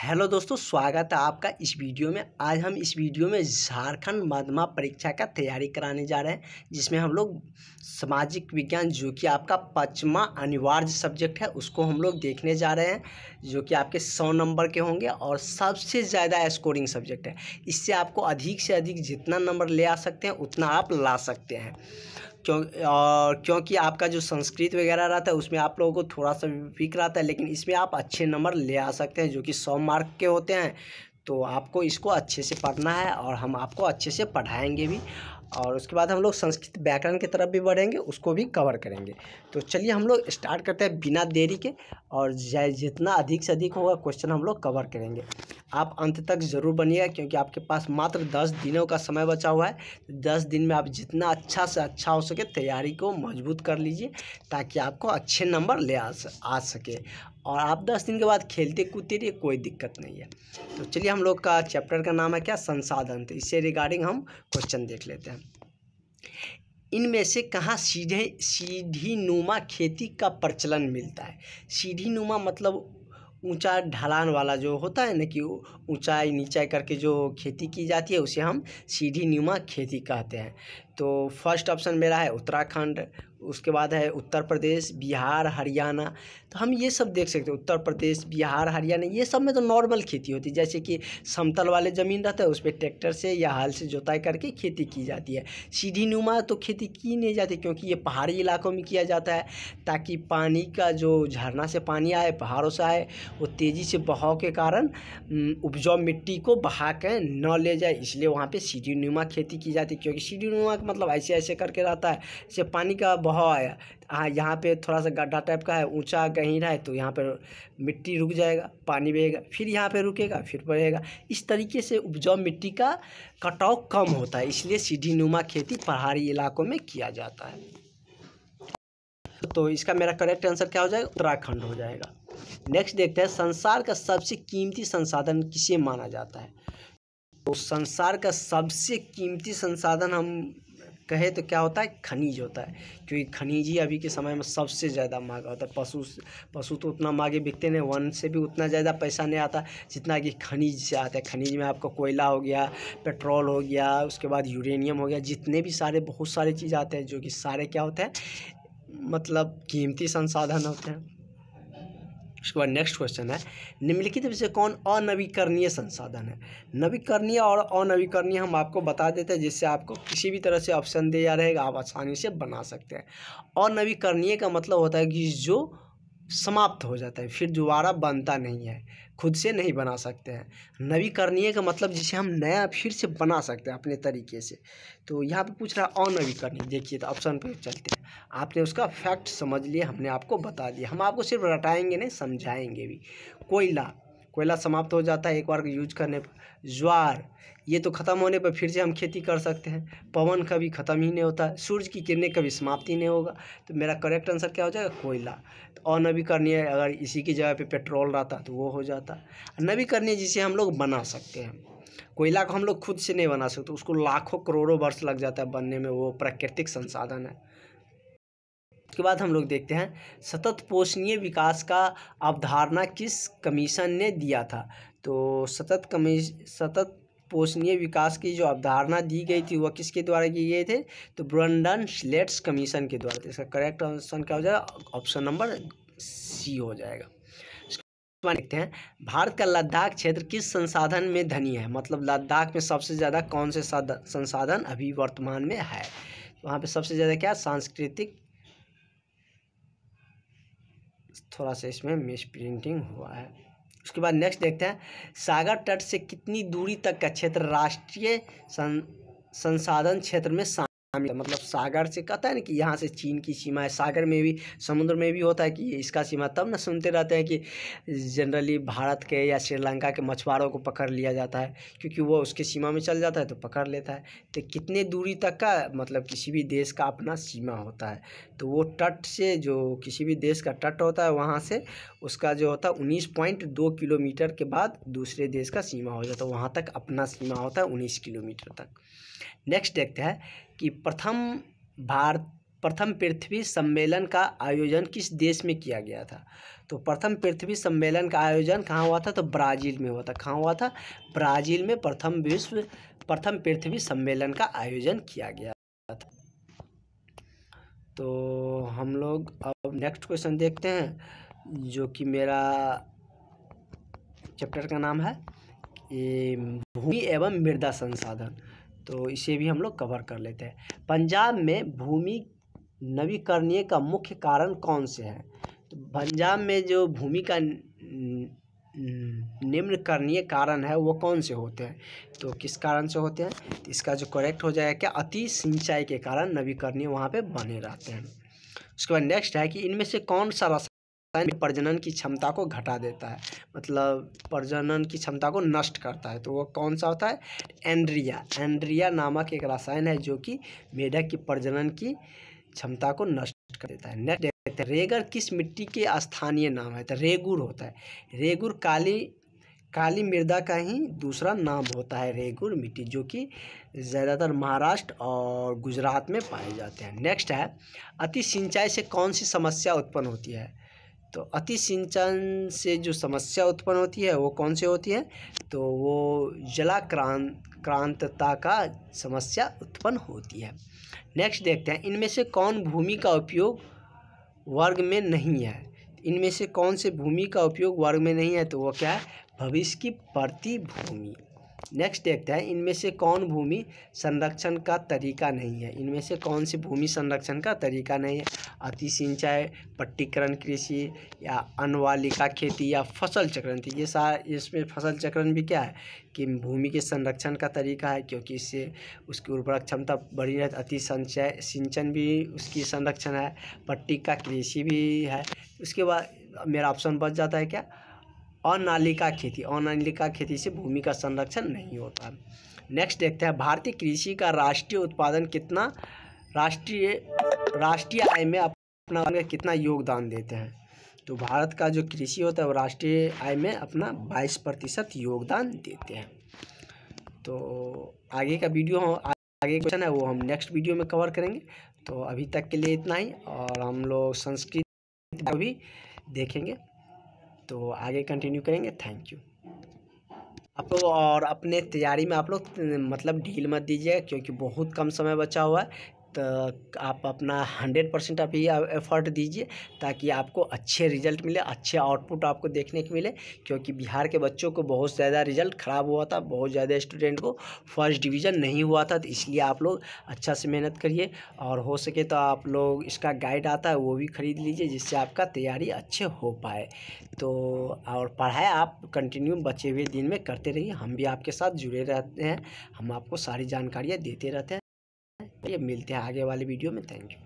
Hello दोस्तों, स्वागत है आपका इस वीडियो में। आज हम इस वीडियो में झारखंड माध्यमिक परीक्षा का तैयारी कराने जा रहे हैं, जिसमें हम लोग सामाजिक विज्ञान जो कि आपका 5वां अनिवार्य सब्जेक्ट है उसको हम लोग देखने जा रहे हैं, जो कि आपके 100 नंबर के होंगे और सबसे ज़्यादा स्कोरिंग सब्जेक्ट है। इससे आपको अधिक से अधिक जितना नंबर ले आ सकते हैं उतना आप ला सकते हैं। क्योंकि आपका जो संस्कृत वगैरह रहता है उसमें आप लोगों को थोड़ा सा वीक रहता है, लेकिन इसमें आप अच्छे नंबर ले आ सकते हैं जो कि 100 मार्क के होते हैं। तो आपको इसको अच्छे से पढ़ना है और हम आपको अच्छे से पढ़ाएंगे भी, और उसके बाद हम लोग संस्कृत व्याकरण की तरफ भी बढ़ेंगे, उसको भी कवर करेंगे। तो चलिए हम लोग स्टार्ट करते हैं बिना देरी के, और जितना अधिक से अधिक होगा क्वेश्चन हम लोग कवर करेंगे। आप अंत तक ज़रूर बनिएगा, क्योंकि आपके पास मात्र 10 दिनों का समय बचा हुआ है। 10 दिन में आप जितना अच्छा से अच्छा हो सके तैयारी को मजबूत कर लीजिए, ताकि आपको अच्छे नंबर ले आ सके। और आप 10 दिन के बाद खेलते कूदते रहिए, कोई दिक्कत नहीं है। तो चलिए, हम लोग का चैप्टर का नाम है क्या, संसाधन। तो इससे रिगार्डिंग हम क्वेश्चन देख लेते हैं। इनमें से कहाँ सीढ़ी नुमा खेती का प्रचलन मिलता है। सीढ़ी नुमा मतलब ऊंचा ढलान वाला जो होता है ना, कि ऊंचाई नीचाई करके जो खेती की जाती है उसे हम सीढ़ी नुमा खेती कहते हैं। तो फर्स्ट ऑप्शन मेरा है उत्तराखंड, उसके बाद है उत्तर प्रदेश, बिहार, हरियाणा। तो हम ये सब देख सकते हैं, उत्तर प्रदेश, बिहार, हरियाणा, ये सब में तो नॉर्मल खेती होती है। जैसे कि समतल वाले ज़मीन रहता है उस पर ट्रैक्टर से या हल से जोताई करके खेती की जाती है। सीढ़ी नुमा तो खेती की नहीं जाती, क्योंकि ये पहाड़ी इलाकों में किया जाता है, ताकि पानी का जो झरना से पानी आए, पहाड़ों से आए, वो तेज़ी से बहाव के कारण उपजाऊ मिट्टी को बहा के न ले जाए, इसलिए वहाँ पे सीढ़ी नुमा खेती की जाती है। क्योंकि सीढ़ी नुमा का मतलब ऐसे ऐसे करके रहता है, जैसे पानी का बहाव आया, हाँ, यहाँ पे थोड़ा सा गड्ढा टाइप का है, ऊंचा गहीर है, तो यहाँ पर मिट्टी रुक जाएगा, पानी बहेगा, फिर यहाँ पे रुकेगा, फिर बढ़ेगा। इस तरीके से उपजाऊ मिट्टी का कटाव कम होता है, इसलिए सीढ़ी नुमा खेती पहाड़ी इलाकों में किया जाता है। तो इसका मेरा करेक्ट आंसर क्या हो जाएगा, उत्तराखंड हो जाएगा। नेक्स्ट देखते हैं, संसार का सबसे कीमती संसाधन किसे माना जाता है। तो संसार का सबसे कीमती संसाधन हम कहे तो क्या होता है, खनिज होता है। क्योंकि खनिज ही अभी के समय में सबसे ज़्यादा महंगा होता है। पशु तो उतना महंगे बिकते नहीं, वन से भी उतना ज़्यादा पैसा नहीं आता जितना कि खनिज से आता है। खनिज में आपको कोयला हो गया, पेट्रोल हो गया, उसके बाद यूरेनियम हो गया, जितने भी सारे बहुत सारे चीज़ आते हैं, जो कि सारे क्या होते हैं, मतलब कीमती संसाधन होते हैं। उसके बाद नेक्स्ट क्वेश्चन है, निम्नलिखित में से कौन अनवीकरणीय संसाधन है। नवीकरणीय और अनवीकरणीय हम आपको बता देते हैं, जिससे आपको किसी भी तरह से ऑप्शन दिया रहेगा आप आसानी से बना सकते हैं। अनवीकरणीय का मतलब होता है कि जो समाप्त हो जाता है, फिर दोबारा बनता नहीं है, खुद से नहीं बना सकते हैं। नवीकरणीय का मतलब जिसे हम नया फिर से बना सकते हैं अपने तरीके से। तो यहाँ पे पूछ रहा है अनवीकरणीय। देखिए, तो ऑप्शन पे चलते हैं। आपने उसका फैक्ट समझ लिया, हमने आपको बता दिया। हम आपको सिर्फ रटाएंगे नहीं, समझाएंगे भी। कोयला समाप्त हो जाता है एक बार यूज करने पर। ज्वार, ये तो ख़त्म होने पर फिर से हम खेती कर सकते हैं। पवन कभी ख़त्म ही नहीं होता है। सूरज की किरणें कभी समाप्त ही नहीं होगा। तो मेरा करेक्ट आंसर क्या हो जाएगा, कोयला। तो अनवीकरणीय अगर इसी की जगह पे पेट्रोल रहता तो वो हो जाता। नवीकरणीय जिसे हम लोग बना सकते हैं। कोयला को हम लोग खुद से नहीं बना सकते, उसको लाखों करोड़ों वर्ष लग जाता है बनने में, वो प्राकृतिक संसाधन है। उसके बाद हम लोग देखते हैं, सतत पोषणीय विकास का अवधारणा किस कमीशन ने दिया था। तो सतत पोषणीय विकास की जो अवधारणा दी गई थी वह किसके द्वारा की गए थे, तो ब्रंडन-स्लेट्स कमीशन के द्वारा। तो इसका करेक्ट आंसर क्या हो जाएगा, ऑप्शन नंबर सी हो जाएगा। देखते हैं, भारत का लद्दाख क्षेत्र किस संसाधन में धनी है। मतलब लद्दाख में सबसे ज़्यादा कौन से संसाधन अभी वर्तमान में है। वहाँ पे सबसे ज़्यादा क्या, सांस्कृतिक, थोड़ा सा इसमें मिस प्रिंटिंग हुआ है। उसके बाद नेक्स्ट देखते हैं, सागर तट से कितनी दूरी तक का क्षेत्र राष्ट्रीय संसाधन क्षेत्र में शामिल है। मतलब सागर से कहता है ना कि यहाँ से चीन की सीमा है। सागर में भी, समुद्र में भी होता है कि इसका सीमा। तब ना सुनते रहते हैं कि जनरली भारत के या श्रीलंका के मछुआरों को पकड़ लिया जाता है, क्योंकि वो उसके सीमा में चल जाता है तो पकड़ लेता है। तो कितने दूरी तक का, मतलब किसी भी देश का अपना सीमा होता है। तो वो तट से, जो किसी भी देश का तट होता है, वहाँ से उसका जो होता है 19.2 किलोमीटर के बाद दूसरे देश का सीमा हो जाता है। वहाँ तक अपना सीमा होता है 19 किलोमीटर तक। नेक्स्ट देखते हैं कि प्रथम पृथ्वी सम्मेलन का आयोजन किस देश में किया गया था? तो प्रथम पृथ्वी सम्मेलन का आयोजन कहाँ हुआ था? तो ब्राज़ील में हुआ था। कहाँ हुआ था? ब्राज़ील में प्रथम पृथ्वी सम्मेलन का आयोजन किया गया था। तो हम लोग अब नेक्स्ट क्वेश्चन देखते हैं, जो कि मेरा चैप्टर का नाम है ये भूमि एवं मृदा संसाधन। तो इसे भी हम लोग कवर कर लेते हैं। पंजाब में भूमि नवीकरणीय का मुख्य कारण कौन से है? तो पंजाब में जो भूमि का निम्नकरणीय कारण है वो कौन से होते हैं? तो किस कारण से होते हैं? तो इसका जो करेक्ट हो जाएगा क्या? अति सिंचाई के कारण नवीकरणीय वहाँ पे बने रहते हैं। उसके बाद नेक्स्ट है कि इनमें से कौन सा रसायन प्रजनन की क्षमता को घटा देता है, मतलब प्रजनन की क्षमता को नष्ट करता है? तो वो कौन सा होता है? एंड्रिया नामक एक रसायन है जो कि मेढक की प्रजनन की क्षमता को नष्ट कर देता है। नेक्स्ट देखते हैं, रेगर किस मिट्टी के स्थानीय नाम है? तो रेगुर होता है। रेगुर काली मृदा का ही दूसरा नाम होता है, रेगुर मिट्टी, जो कि ज़्यादातर महाराष्ट्र और गुजरात में पाए जाते हैं। नेक्स्ट है, अति सिंचाई से कौन सी समस्या उत्पन्न होती है? तो अति सिंचन से जो समस्या उत्पन्न होती है वो कौन सी होती है? तो वो जलाक्रांतता का समस्या उत्पन्न होती है। नेक्स्ट देखते हैं, इनमें से कौन भूमि का उपयोग वर्ग में नहीं है? इनमें से कौन से भूमि का उपयोग वर्ग में नहीं है? तो वो क्या है? भविष्य की प्रतिभूमि। नेक्स्ट देखते हैं, इनमें से कौन भूमि संरक्षण का तरीका नहीं है? इनमें से कौन सी भूमि संरक्षण का तरीका नहीं है? अति सिंचाई, पट्टीकरण कृषि, या अनवालिका खेती, या फसल चक्रण। ये इसमें फसल चक्रण भी क्या है कि भूमि के संरक्षण का तरीका है, क्योंकि इससे उसकी उर्वरक क्षमता बढ़ी रहती है। अति सिंचन भी उसकी संरक्षण है, पट्टिका कृषि भी है। उसके बाद मेरा ऑप्शन बच जाता है क्या? अनालिका खेती। अनालिका खेती से भूमि का संरक्षण नहीं होता। नेक्स्ट देखते हैं, भारतीय कृषि का राष्ट्रीय उत्पादन कितना राष्ट्रीय आय में अपना कितना योगदान देते हैं? तो भारत का जो कृषि होता है वो राष्ट्रीय आय में अपना 22% योगदान देते हैं। तो आगे का क्वेश्चन है वो हम नेक्स्ट वीडियो में कवर करेंगे। तो अभी तक के लिए इतना ही, और हम लोग संस्कृत को भी देखेंगे, तो आगे कंटिन्यू करेंगे। थैंक यू आप लोग। और अपने तैयारी में आप लोग मतलब ढील मत दीजिए, क्योंकि बहुत कम समय बचा हुआ है। तो आप अपना 100% आप ये एफर्ट दीजिए, ताकि आपको अच्छे रिजल्ट मिले, अच्छे आउटपुट आपको देखने को मिले। क्योंकि बिहार के बच्चों को बहुत ज़्यादा रिजल्ट ख़राब हुआ था, बहुत ज़्यादा स्टूडेंट को फर्स्ट डिवीज़न नहीं हुआ था। तो इसलिए आप लोग अच्छा से मेहनत करिए, और हो सके तो आप लोग इसका गाइड आता है वो भी ख़रीद लीजिए, जिससे आपका तैयारी अच्छे हो पाए। तो और पढ़ाई आप कंटिन्यू बचे हुए दिन में करते रहिए, हम भी आपके साथ जुड़े रहते हैं, हम आपको सारी जानकारियाँ देते रहते हैं। ये मिलते हैं आगे वाले वीडियो में। Thank you.